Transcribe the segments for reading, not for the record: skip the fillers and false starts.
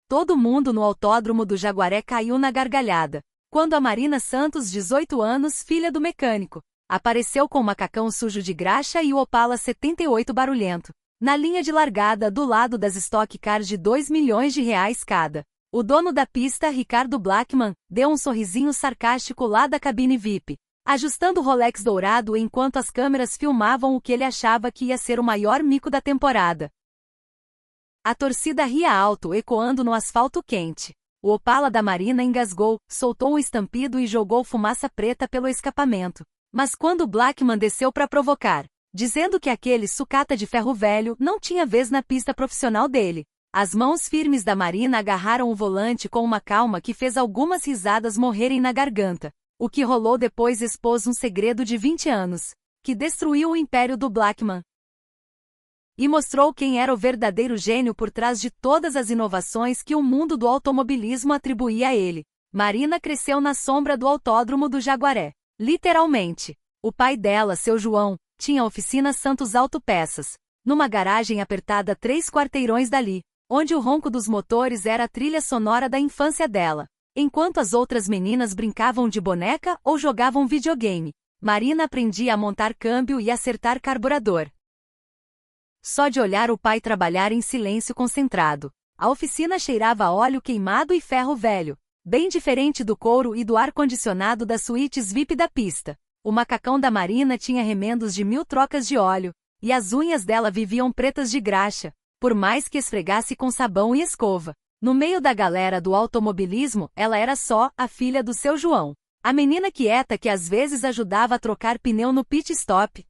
Todo mundo no autódromo do Jaguaré caiu na gargalhada, quando a Marina Santos, 18 anos, filha do mecânico, apareceu com o macacão sujo de graxa e o Opala 78 barulhento, na linha de largada do lado das Stock Cars de R$2 milhões cada. O dono da pista, Ricardo Blackman, deu um sorrisinho sarcástico lá da cabine VIP, ajustando o Rolex dourado enquanto as câmeras filmavam o que ele achava que ia ser o maior mico da temporada. A torcida ria alto, ecoando no asfalto quente. O Opala da Marina engasgou, soltou um estampido e jogou fumaça preta pelo escapamento. Mas quando Blackman desceu para provocar, dizendo que aquele sucata de ferro velho não tinha vez na pista profissional dele, as mãos firmes da Marina agarraram o volante com uma calma que fez algumas risadas morrerem na garganta. O que rolou depois expôs um segredo de 20 anos, que destruiu o império do Blackman. E mostrou quem era o verdadeiro gênio por trás de todas as inovações que o mundo do automobilismo atribuía a ele. Marina cresceu na sombra do autódromo do Jaguaré. Literalmente. O pai dela, seu João, tinha a oficina Santos Autopeças, numa garagem apertada 3 quarteirões dali, onde o ronco dos motores era a trilha sonora da infância dela. Enquanto as outras meninas brincavam de boneca ou jogavam videogame, Marina aprendia a montar câmbio e acertar carburador. Só de olhar o pai trabalhar em silêncio concentrado, a oficina cheirava a óleo queimado e ferro velho, bem diferente do couro e do ar-condicionado das suítes VIP da pista. O macacão da Marina tinha remendos de 1000 trocas de óleo, e as unhas dela viviam pretas de graxa, por mais que esfregasse com sabão e escova. No meio da galera do automobilismo, ela era só a filha do seu João, a menina quieta que às vezes ajudava a trocar pneu no pit stop.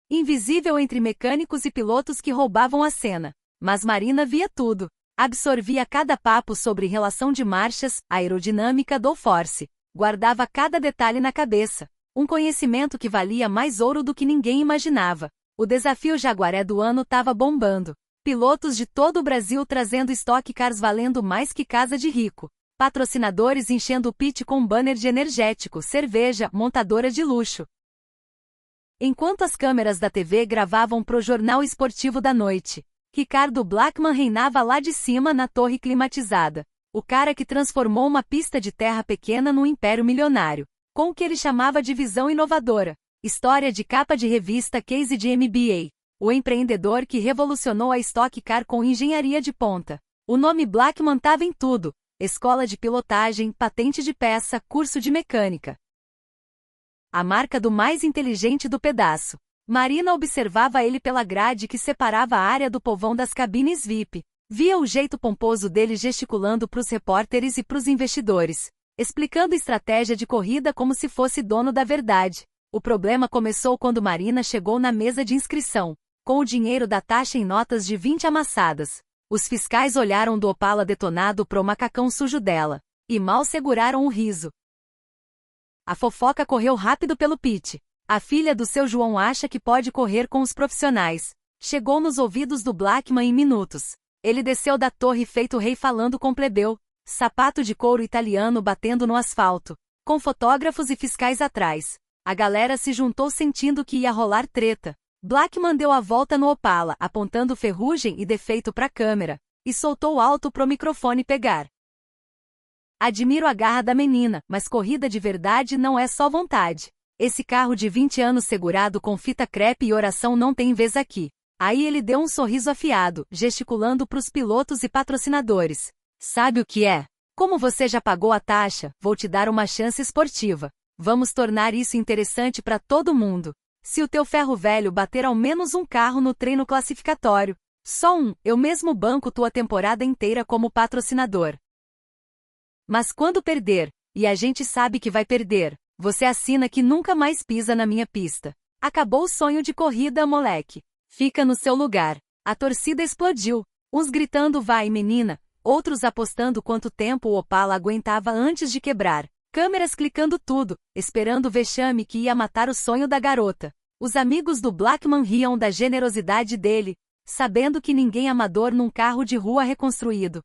Invisível entre mecânicos e pilotos que roubavam a cena. Mas Marina via tudo. Absorvia cada papo sobre relação de marchas, aerodinâmica do force. Guardava cada detalhe na cabeça. Um conhecimento que valia mais ouro do que ninguém imaginava. O desafio Jaguaré do ano estava bombando. Pilotos de todo o Brasil trazendo Stock Cars valendo mais que casa de rico. Patrocinadores enchendo o pit com banner de energético, cerveja, montadora de luxo. Enquanto as câmeras da TV gravavam pro Jornal Esportivo da Noite, Ricardo Blackman reinava lá de cima na torre climatizada. O cara que transformou uma pista de terra pequena num império milionário, com o que ele chamava de visão inovadora. História de capa de revista Case de MBA. O empreendedor que revolucionou a Stock Car com engenharia de ponta. O nome Blackman estava em tudo: escola de pilotagem, patente de peça, curso de mecânica. A marca do mais inteligente do pedaço. Marina observava ele pela grade que separava a área do povão das cabines VIP. Via o jeito pomposo dele gesticulando pros repórteres e pros investidores, explicando estratégia de corrida como se fosse dono da verdade. O problema começou quando Marina chegou na mesa de inscrição, com o dinheiro da taxa em notas de 20 amassadas. Os fiscais olharam do Opala detonado pro macacão sujo dela, e mal seguraram o riso. A fofoca correu rápido pelo pit. A filha do seu João acha que pode correr com os profissionais. Chegou nos ouvidos do Blackman em minutos. Ele desceu da torre feito rei falando com plebeu, sapato de couro italiano batendo no asfalto, com fotógrafos e fiscais atrás. A galera se juntou sentindo que ia rolar treta. Blackman deu a volta no Opala, apontando ferrugem e defeito pra câmera, e soltou alto pro microfone pegar. Admiro a garra da menina, mas corrida de verdade não é só vontade. Esse carro de 20 anos segurado com fita crepe e oração não tem vez aqui. Aí ele deu um sorriso afiado, gesticulando pros pilotos e patrocinadores. Sabe o que é? Como você já pagou a taxa, vou te dar uma chance esportiva. Vamos tornar isso interessante para todo mundo. Se o teu ferro velho bater ao menos um carro no treino classificatório, só um, eu mesmo banco tua temporada inteira como patrocinador. Mas quando perder, e a gente sabe que vai perder, você assina que nunca mais pisa na minha pista. Acabou o sonho de corrida, moleque. Fica no seu lugar. A torcida explodiu. Uns gritando vai menina, outros apostando quanto tempo o Opala aguentava antes de quebrar. Câmeras clicando tudo, esperando o vexame que ia matar o sonho da garota. Os amigos do Blackman riam da generosidade dele, sabendo que ninguém amador num carro de rua reconstruído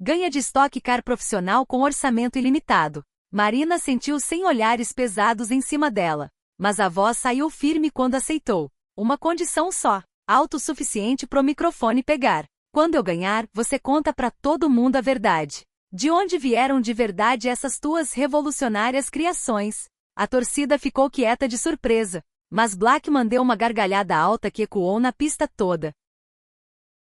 ganha de Stock Car profissional com orçamento ilimitado. Marina sentiu 100 olhares pesados em cima dela, mas a voz saiu firme quando aceitou. Uma condição só, alto o suficiente pro microfone pegar. Quando eu ganhar, você conta pra todo mundo a verdade. De onde vieram de verdade essas tuas revolucionárias criações? A torcida ficou quieta de surpresa, mas Blackman deu uma gargalhada alta que ecoou na pista toda.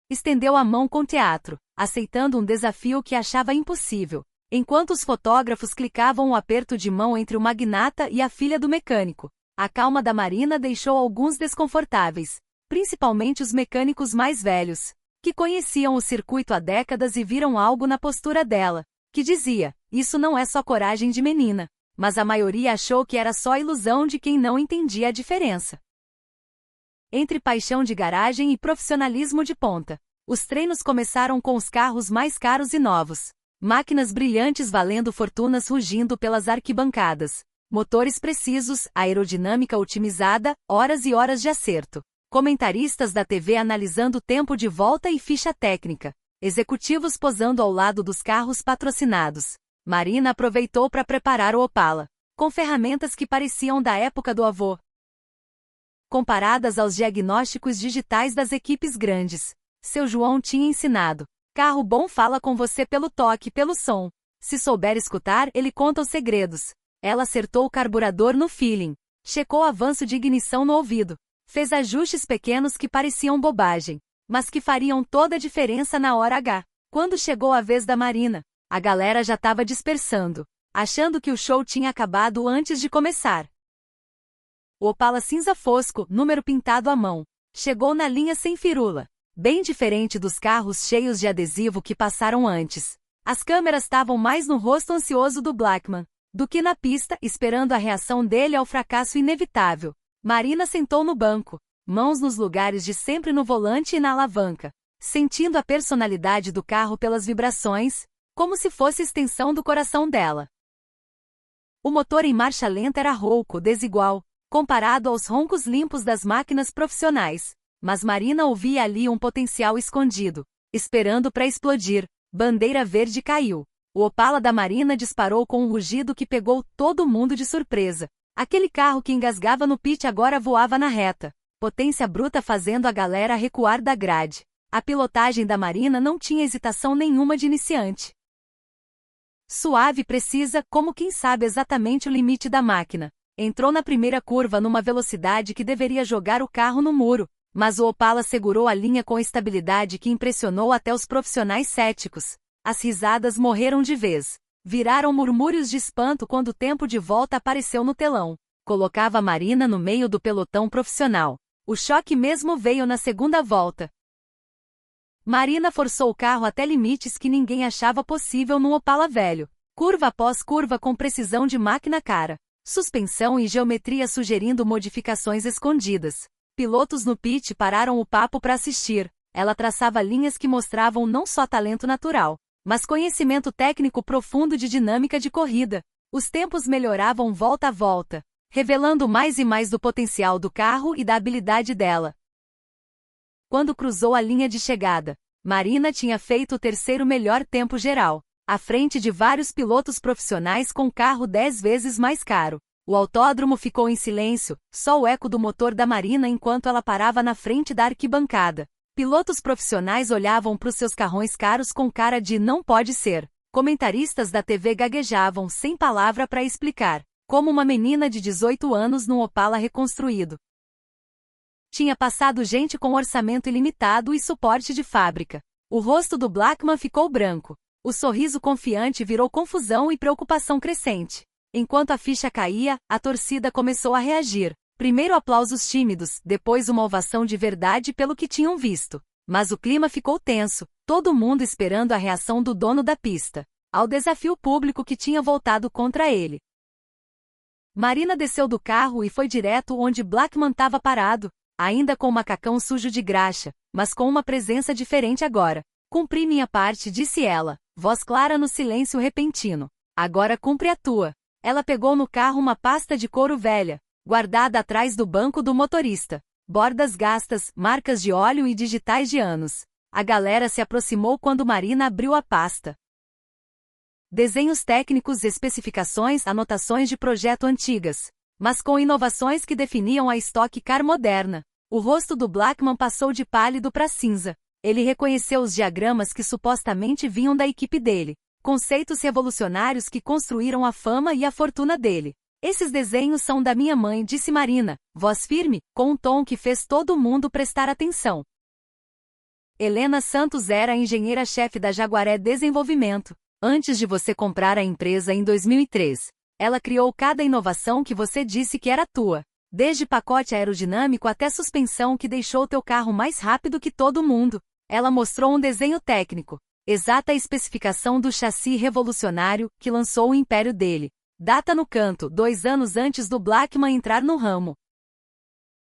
Estendeu a mão com teatro, aceitando um desafio que achava impossível, enquanto os fotógrafos clicavam o aperto de mão entre o magnata e a filha do mecânico. A calma da Marina deixou alguns desconfortáveis, principalmente os mecânicos mais velhos, que conheciam o circuito há décadas e viram algo na postura dela, que dizia, isso não é só coragem de menina, mas a maioria achou que era só ilusão de quem não entendia a diferença entre paixão de garagem e profissionalismo de ponta. Os treinos começaram com os carros mais caros e novos, máquinas brilhantes valendo fortunas rugindo pelas arquibancadas, motores precisos, aerodinâmica otimizada, horas e horas de acerto. Comentaristas da TV analisando tempo de volta e ficha técnica. Executivos posando ao lado dos carros patrocinados. Marina aproveitou para preparar o Opala, com ferramentas que pareciam da época do avô, comparadas aos diagnósticos digitais das equipes grandes. Seu João tinha ensinado. Carro bom fala com você pelo toque e pelo som. Se souber escutar, ele conta os segredos. Ela acertou o carburador no feeling. Checou o avanço de ignição no ouvido. Fez ajustes pequenos que pareciam bobagem, mas que fariam toda a diferença na hora H. Quando chegou a vez da Marina, a galera já estava dispersando, achando que o show tinha acabado antes de começar. O Opala cinza fosco, número pintado à mão, chegou na linha sem firula, bem diferente dos carros cheios de adesivo que passaram antes. As câmeras estavam mais no rosto ansioso do Blackman do que na pista, esperando a reação dele ao fracasso inevitável. Marina sentou no banco, mãos nos lugares de sempre no volante e na alavanca, sentindo a personalidade do carro pelas vibrações, como se fosse extensão do coração dela. O motor em marcha lenta era rouco, desigual, comparado aos roncos limpos das máquinas profissionais, mas Marina ouvia ali um potencial escondido, esperando para explodir. Bandeira verde caiu. O Opala da Marina disparou com um rugido que pegou todo mundo de surpresa. Aquele carro que engasgava no pit agora voava na reta, potência bruta fazendo a galera recuar da grade. A pilotagem da Marina não tinha hesitação nenhuma de iniciante. Suave e precisa, como quem sabe exatamente o limite da máquina. Entrou na primeira curva numa velocidade que deveria jogar o carro no muro, mas o Opala segurou a linha com estabilidade que impressionou até os profissionais céticos. As risadas morreram de vez. Viraram murmúrios de espanto quando o tempo de volta apareceu no telão. Colocava a Marina no meio do pelotão profissional. O choque mesmo veio na segunda volta. Marina forçou o carro até limites que ninguém achava possível num Opala velho. Curva após curva com precisão de máquina cara. Suspensão e geometria sugerindo modificações escondidas. Pilotos no pit pararam o papo para assistir. Ela traçava linhas que mostravam não só talento natural, mas conhecimento técnico profundo de dinâmica de corrida. Os tempos melhoravam volta a volta, revelando mais e mais do potencial do carro e da habilidade dela. Quando cruzou a linha de chegada, Marina tinha feito o terceiro melhor tempo geral, à frente de vários pilotos profissionais com carro 10 vezes mais caro. O autódromo ficou em silêncio, só o eco do motor da Marina enquanto ela parava na frente da arquibancada. Pilotos profissionais olhavam para os seus carrões caros com cara de não pode ser. Comentaristas da TV gaguejavam sem palavra para explicar, como uma menina de 18 anos num Opala reconstruído. Tinha passado gente com orçamento ilimitado e suporte de fábrica. O rosto do Blackman ficou branco. O sorriso confiante virou confusão e preocupação crescente. Enquanto a ficha caía, a torcida começou a reagir. Primeiro aplausos tímidos, depois uma ovação de verdade pelo que tinham visto. Mas o clima ficou tenso, todo mundo esperando a reação do dono da pista, ao desafio público que tinha voltado contra ele. Marina desceu do carro e foi direto onde Blackman estava parado, ainda com o macacão sujo de graxa, mas com uma presença diferente agora. Cumpri minha parte, disse ela, voz clara no silêncio repentino. Agora cumpre a tua. Ela pegou no carro uma pasta de couro velha, guardada atrás do banco do motorista. Bordas gastas, marcas de óleo e digitais de anos. A galera se aproximou quando Marina abriu a pasta. Desenhos técnicos, especificações, anotações de projeto antigas, mas com inovações que definiam a Stock Car moderna. O rosto do Blackman passou de pálido para cinza. Ele reconheceu os diagramas que supostamente vinham da equipe dele, conceitos revolucionários que construíram a fama e a fortuna dele. Esses desenhos são da minha mãe, disse Marina, voz firme, com um tom que fez todo mundo prestar atenção. Helena Santos era a engenheira-chefe da Jaguaré Desenvolvimento. Antes de você comprar a empresa em 2003, ela criou cada inovação que você disse que era tua. Desde pacote aerodinâmico até suspensão que deixou teu carro mais rápido que todo mundo. Ela mostrou um desenho técnico, exata especificação do chassi revolucionário que lançou o império dele. Data no canto, 2 anos antes do Blackman entrar no ramo.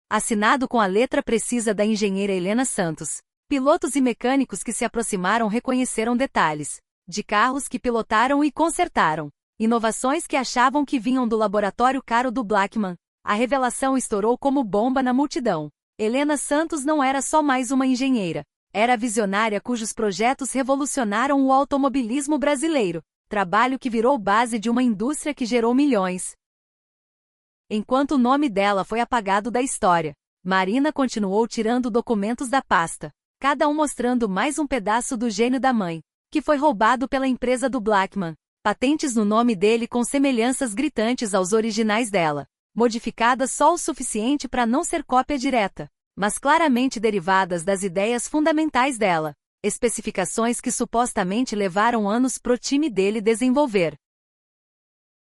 Assinado com a letra precisa da engenheira Helena Santos. Pilotos e mecânicos que se aproximaram reconheceram detalhes de carros que pilotaram e consertaram. Inovações que achavam que vinham do laboratório caro do Blackman. A revelação estourou como bomba na multidão. Helena Santos não era só mais uma engenheira. Era a visionária cujos projetos revolucionaram o automobilismo brasileiro. Trabalho que virou base de uma indústria que gerou milhões. Enquanto o nome dela foi apagado da história, Marina continuou tirando documentos da pasta, cada um mostrando mais um pedaço do gênio da mãe, que foi roubado pela empresa do Blackman. Patentes no nome dele com semelhanças gritantes aos originais dela, modificadas só o suficiente para não ser cópia direta, mas claramente derivadas das ideias fundamentais dela. Especificações que supostamente levaram anos pro time dele desenvolver.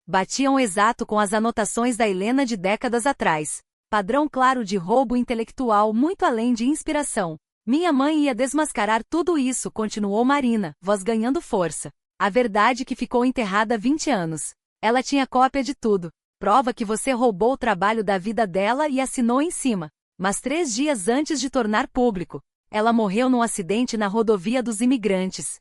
Batiam exato com as anotações da Helena de décadas atrás. Padrão claro de roubo intelectual muito além de inspiração. Minha mãe ia desmascarar tudo isso, continuou Marina, voz ganhando força. A verdade que ficou enterrada há 20 anos. Ela tinha cópia de tudo. Prova que você roubou o trabalho da vida dela e assinou em cima. Mas 3 dias antes de tornar público, ela morreu num acidente na rodovia dos imigrantes.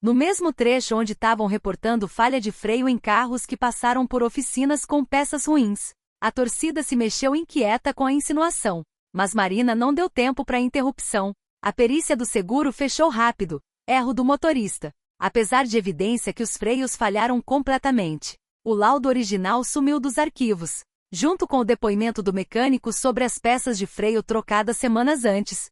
No mesmo trecho onde estavam reportando falha de freio em carros que passaram por oficinas com peças ruins. A torcida se mexeu inquieta com a insinuação, mas Marina não deu tempo para interrupção. A perícia do seguro fechou rápido. Erro do motorista. Apesar de evidência que os freios falharam completamente, o laudo original sumiu dos arquivos, junto com o depoimento do mecânico sobre as peças de freio trocadas semanas antes.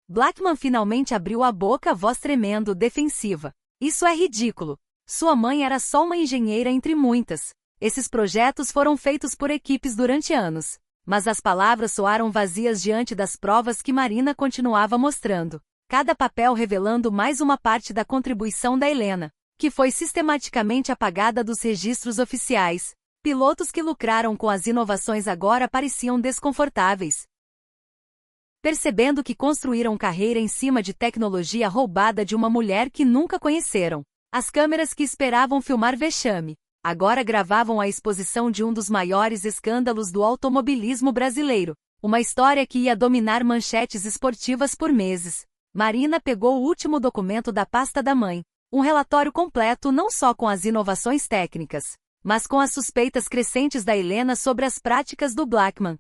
Blackman finalmente abriu a boca, voz tremendo, defensiva. Isso é ridículo. Sua mãe era só uma engenheira entre muitas. Esses projetos foram feitos por equipes durante anos. Mas as palavras soaram vazias diante das provas que Marina continuava mostrando. Cada papel revelando mais uma parte da contribuição da Helena, que foi sistematicamente apagada dos registros oficiais. Pilotos que lucraram com as inovações agora pareciam desconfortáveis, percebendo que construíram carreira em cima de tecnologia roubada de uma mulher que nunca conheceram. As câmeras que esperavam filmar vexame, agora gravavam a exposição de um dos maiores escândalos do automobilismo brasileiro, uma história que ia dominar manchetes esportivas por meses. Marina pegou o último documento da pasta da mãe, um relatório completo não só com as inovações técnicas, mas com as suspeitas crescentes da Helena sobre as práticas do Blackman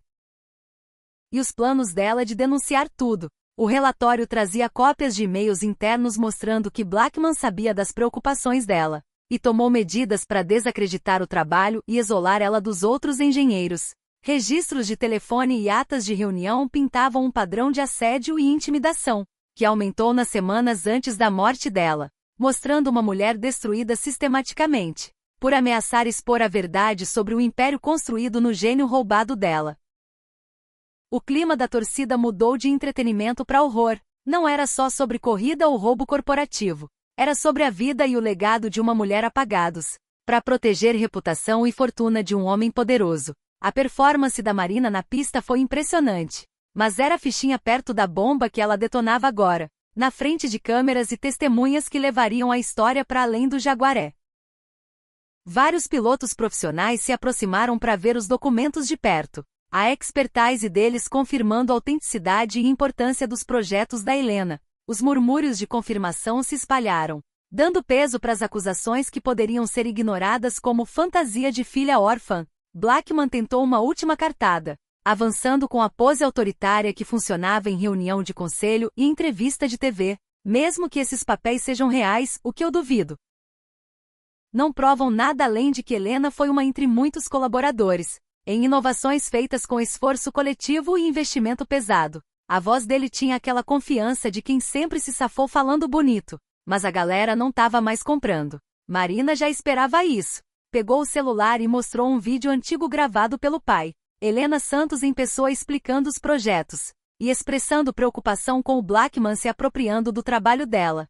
e os planos dela de denunciar tudo. O relatório trazia cópias de e-mails internos mostrando que Blackman sabia das preocupações dela, e tomou medidas para desacreditar o trabalho e isolar ela dos outros engenheiros. Registros de telefone e atas de reunião pintavam um padrão de assédio e intimidação, que aumentou nas semanas antes da morte dela, mostrando uma mulher destruída sistematicamente, por ameaçar expor a verdade sobre o império construído no gênio roubado dela. O clima da torcida mudou de entretenimento para horror. Não era só sobre corrida ou roubo corporativo. Era sobre a vida e o legado de uma mulher apagados, para proteger reputação e fortuna de um homem poderoso. A performance da Marina na pista foi impressionante. Mas era a fichinha perto da bomba que ela detonava agora, na frente de câmeras e testemunhas que levariam a história para além do Jaguaré. Vários pilotos profissionais se aproximaram para ver os documentos de perto. A expertise deles confirmando a autenticidade e importância dos projetos da Helena. Os murmúrios de confirmação se espalharam, dando peso para as acusações que poderiam ser ignoradas como fantasia de filha órfã. Blackman tentou uma última cartada, avançando com a pose autoritária que funcionava em reunião de conselho e entrevista de TV, mesmo que esses papéis sejam reais, o que eu duvido. Não provam nada além de que Helena foi uma entre muitos colaboradores, em inovações feitas com esforço coletivo e investimento pesado. A voz dele tinha aquela confiança de quem sempre se safou falando bonito. Mas a galera não tava mais comprando. Marina já esperava isso. Pegou o celular e mostrou um vídeo antigo gravado pelo pai, Helena Santos, em pessoa, explicando os projetos e expressando preocupação com o Blackman se apropriando do trabalho dela.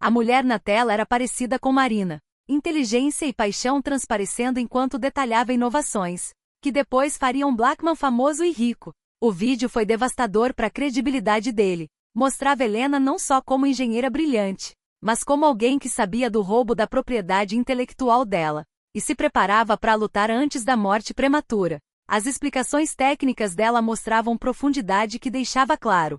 A mulher na tela era parecida com Marina. Inteligência e paixão transparecendo enquanto detalhava inovações que depois fariam Blackman famoso e rico. O vídeo foi devastador para a credibilidade dele. Mostrava Helena não só como engenheira brilhante, mas como alguém que sabia do roubo da propriedade intelectual dela e se preparava para lutar antes da morte prematura. As explicações técnicas dela mostravam profundidade que deixava claro.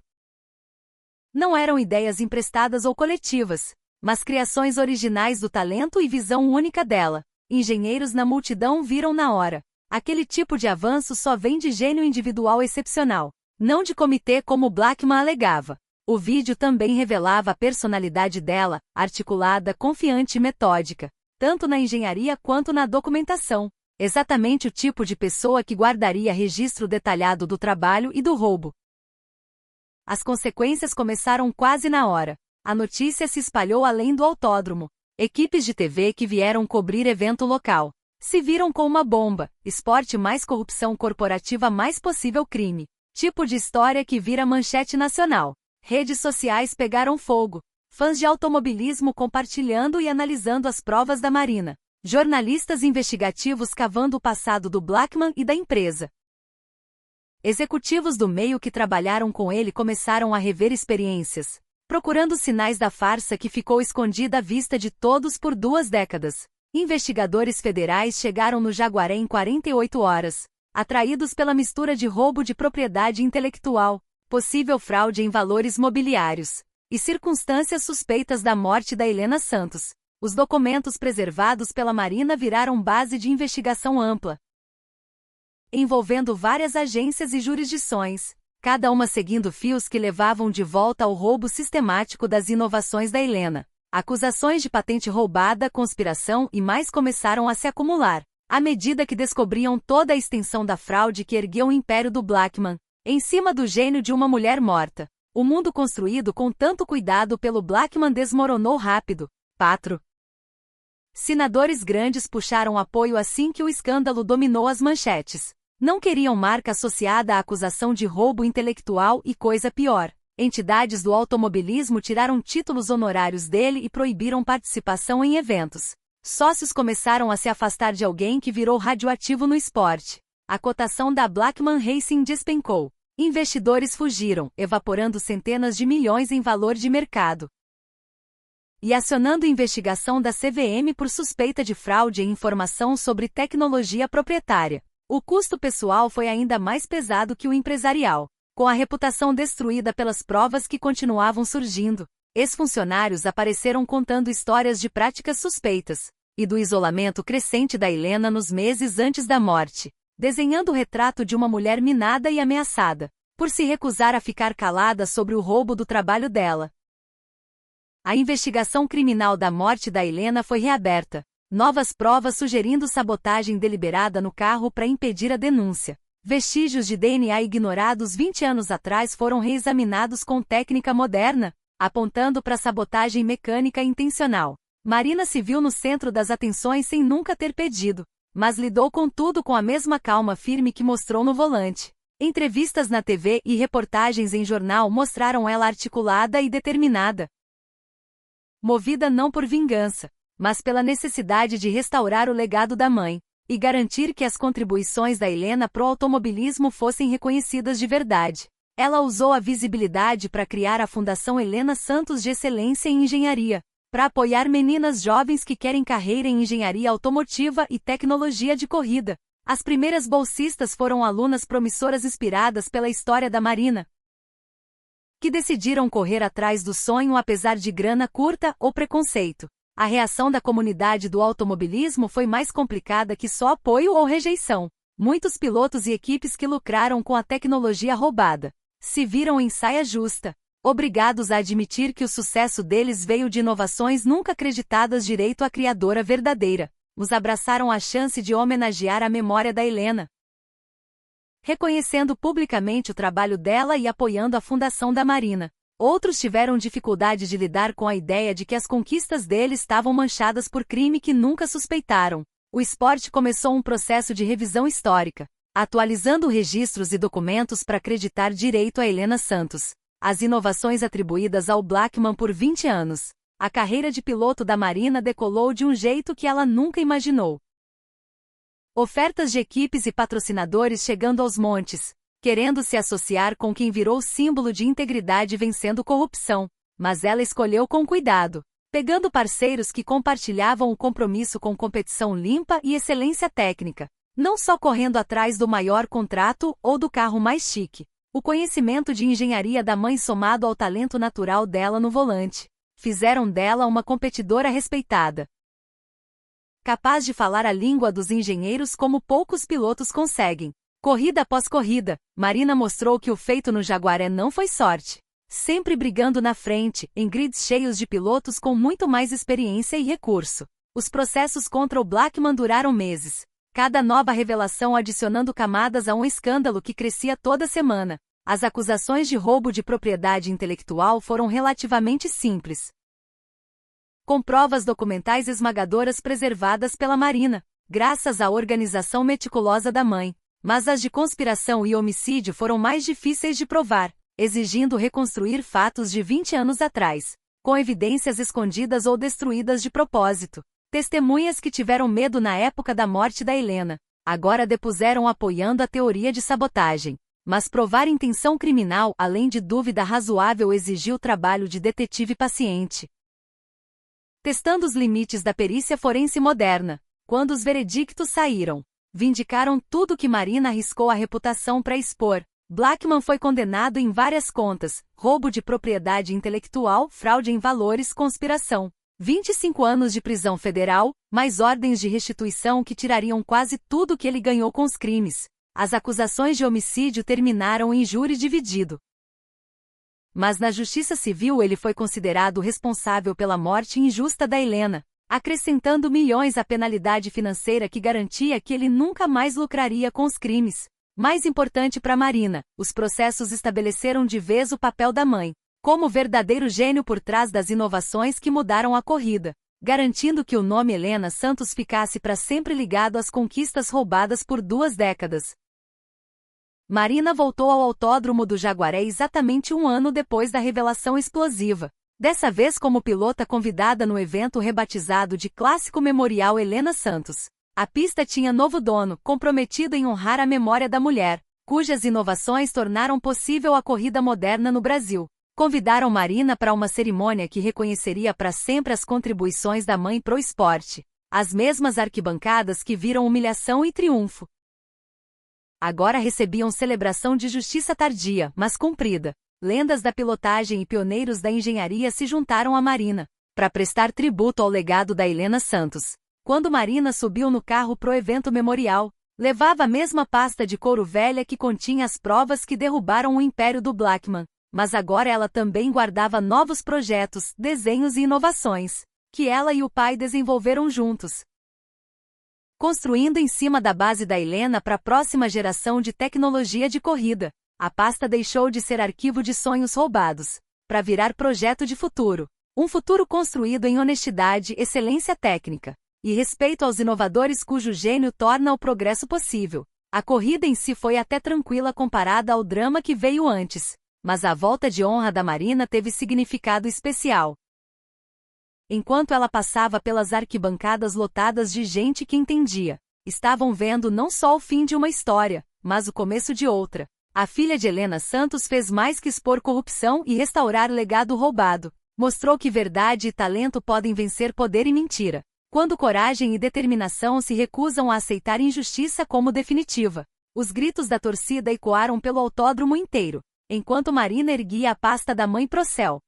Não eram ideias emprestadas ou coletivas, mas criações originais do talento e visão única dela. Engenheiros na multidão viram na hora. Aquele tipo de avanço só vem de gênio individual excepcional, não de comitê como Blackman alegava. O vídeo também revelava a personalidade dela, articulada, confiante e metódica, tanto na engenharia quanto na documentação. Exatamente o tipo de pessoa que guardaria registro detalhado do trabalho e do roubo. As consequências começaram quase na hora. A notícia se espalhou além do autódromo. Equipes de TV que vieram cobrir evento local se viram com uma bomba. Esporte mais corrupção corporativa mais possível crime. Tipo de história que vira manchete nacional. Redes sociais pegaram fogo. Fãs de automobilismo compartilhando e analisando as provas da Marina. Jornalistas investigativos cavando o passado do Blackman e da empresa. Executivos do meio que trabalharam com ele começaram a rever experiências, procurando sinais da farsa que ficou escondida à vista de todos por 2 décadas. Investigadores federais chegaram no Jaguaré em 48 horas, atraídos pela mistura de roubo de propriedade intelectual, possível fraude em valores mobiliários e circunstâncias suspeitas da morte da Helena Santos. Os documentos preservados pela Marina viraram base de investigação ampla, envolvendo várias agências e jurisdições, cada uma seguindo fios que levavam de volta ao roubo sistemático das inovações da Helena. Acusações de patente roubada, conspiração e mais começaram a se acumular, à medida que descobriam toda a extensão da fraude que ergueu o império do Blackman, em cima do gênio de uma mulher morta. O mundo construído com tanto cuidado pelo Blackman desmoronou rápido. Senadores grandes puxaram apoio assim que o escândalo dominou as manchetes. Não queriam marca associada à acusação de roubo intelectual e coisa pior. Entidades do automobilismo tiraram títulos honorários dele e proibiram participação em eventos. Sócios começaram a se afastar de alguém que virou radioativo no esporte. A cotação da Blackman Racing despencou. Investidores fugiram, evaporando centenas de milhões em valor de mercado. E acionando investigação da CVM por suspeita de fraude em informação sobre tecnologia proprietária. O custo pessoal foi ainda mais pesado que o empresarial. Com a reputação destruída pelas provas que continuavam surgindo, ex-funcionários apareceram contando histórias de práticas suspeitas e do isolamento crescente da Helena nos meses antes da morte, desenhando o retrato de uma mulher minada e ameaçada, por se recusar a ficar calada sobre o roubo do trabalho dela. A investigação criminal da morte da Helena foi reaberta. Novas provas sugerindo sabotagem deliberada no carro para impedir a denúncia. Vestígios de DNA ignorados 20 anos atrás foram reexaminados com técnica moderna, apontando para sabotagem mecânica intencional. Marina se viu no centro das atenções sem nunca ter pedido, mas lidou com tudo com a mesma calma firme que mostrou no volante. Entrevistas na TV e reportagens em jornal mostraram ela articulada e determinada. Movida não por vingança, mas pela necessidade de restaurar o legado da mãe e garantir que as contribuições da Helena pro automobilismo fossem reconhecidas de verdade. Ela usou a visibilidade para criar a Fundação Helena Santos de Excelência em Engenharia, para apoiar meninas jovens que querem carreira em engenharia automotiva e tecnologia de corrida. As primeiras bolsistas foram alunas promissoras inspiradas pela história da Marina, que decidiram correr atrás do sonho apesar de grana curta ou preconceito. A reação da comunidade do automobilismo foi mais complicada que só apoio ou rejeição. Muitos pilotos e equipes que lucraram com a tecnologia roubada se viram em saia justa, obrigados a admitir que o sucesso deles veio de inovações nunca acreditadas direito à criadora verdadeira. Os abraçaram a chance de homenagear a memória da Helena. reconhecendo publicamente o trabalho dela e apoiando a fundação da Marina. Outros tiveram dificuldade de lidar com a ideia de que as conquistas dele estavam manchadas por crime que nunca suspeitaram. O esporte começou um processo de revisão histórica, atualizando registros e documentos para acreditar direito a Helena Santos. As inovações atribuídas ao Blackman por 20 anos. A carreira de piloto da Marina decolou de um jeito que ela nunca imaginou. Ofertas de equipes e patrocinadores chegando aos montes, querendo se associar com quem virou símbolo de integridade vencendo corrupção, mas ela escolheu com cuidado, pegando parceiros que compartilhavam o compromisso com competição limpa e excelência técnica, não só correndo atrás do maior contrato ou do carro mais chique. O conhecimento de engenharia da mãe somado ao talento natural dela no volante, fizeram dela uma competidora respeitada. Capaz de falar a língua dos engenheiros como poucos pilotos conseguem. Corrida após corrida, Marina mostrou que o feito no Jaguaré não foi sorte. Sempre brigando na frente, em grids cheios de pilotos com muito mais experiência e recurso. Os processos contra o Blackman duraram meses. Cada nova revelação adicionando camadas a um escândalo que crescia toda semana. As acusações de roubo de propriedade intelectual foram relativamente simples, com provas documentais esmagadoras preservadas pela Marina, graças à organização meticulosa da mãe. Mas as de conspiração e homicídio foram mais difíceis de provar, exigindo reconstruir fatos de 20 anos atrás, com evidências escondidas ou destruídas de propósito. Testemunhas que tiveram medo na época da morte da Helena, agora depuseram apoiando a teoria de sabotagem. Mas provar intenção criminal, além de dúvida razoável, exigiu trabalho de detetive paciente. Testando os limites da perícia forense moderna, quando os veredictos saíram, vindicaram tudo que Marina arriscou a reputação para expor. Blackman foi condenado em várias contas: roubo de propriedade intelectual, fraude em valores, conspiração. 25 anos de prisão federal, mais ordens de restituição que tirariam quase tudo que ele ganhou com os crimes. As acusações de homicídio terminaram em júri dividido. Mas na justiça civil ele foi considerado responsável pela morte injusta da Helena, acrescentando milhões à penalidade financeira que garantia que ele nunca mais lucraria com os crimes. Mais importante para Marina, os processos estabeleceram de vez o papel da mãe, como verdadeiro gênio por trás das inovações que mudaram a corrida, garantindo que o nome Helena Santos ficasse para sempre ligado às conquistas roubadas por 2 décadas. Marina voltou ao Autódromo do Jaguaré exatamente um ano depois da revelação explosiva. Dessa vez como pilota convidada no evento rebatizado de Clássico Memorial Helena Santos. A pista tinha novo dono, comprometido em honrar a memória da mulher, cujas inovações tornaram possível a corrida moderna no Brasil. Convidaram Marina para uma cerimônia que reconheceria para sempre as contribuições da mãe pro esporte. As mesmas arquibancadas que viram humilhação e triunfo. Agora recebiam celebração de justiça tardia, mas cumprida. Lendas da pilotagem e pioneiros da engenharia se juntaram a Marina, para prestar tributo ao legado da Helena Santos. Quando Marina subiu no carro pro evento memorial, levava a mesma pasta de couro velha que continha as provas que derrubaram o império do Blackman, mas agora ela também guardava novos projetos, desenhos e inovações, que ela e o pai desenvolveram juntos. Construindo em cima da base da Helena para a próxima geração de tecnologia de corrida. A pasta deixou de ser arquivo de sonhos roubados, para virar projeto de futuro. Um futuro construído em honestidade, excelência técnica e respeito aos inovadores cujo gênio torna o progresso possível. A corrida em si foi até tranquila comparada ao drama que veio antes, mas a volta de honra da Marina teve significado especial. Enquanto ela passava pelas arquibancadas lotadas de gente que entendia, estavam vendo não só o fim de uma história, mas o começo de outra. A filha de Helena Santos fez mais que expor corrupção e restaurar legado roubado. Mostrou que verdade e talento podem vencer poder e mentira, quando coragem e determinação se recusam a aceitar injustiça como definitiva. Os gritos da torcida ecoaram pelo autódromo inteiro, enquanto Marina erguia a pasta da mãe pro céu.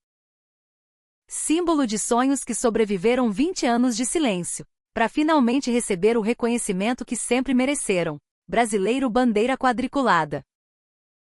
Símbolo de sonhos que sobreviveram 20 anos de silêncio, para finalmente receber o reconhecimento que sempre mereceram. Brasileiro bandeira quadriculada.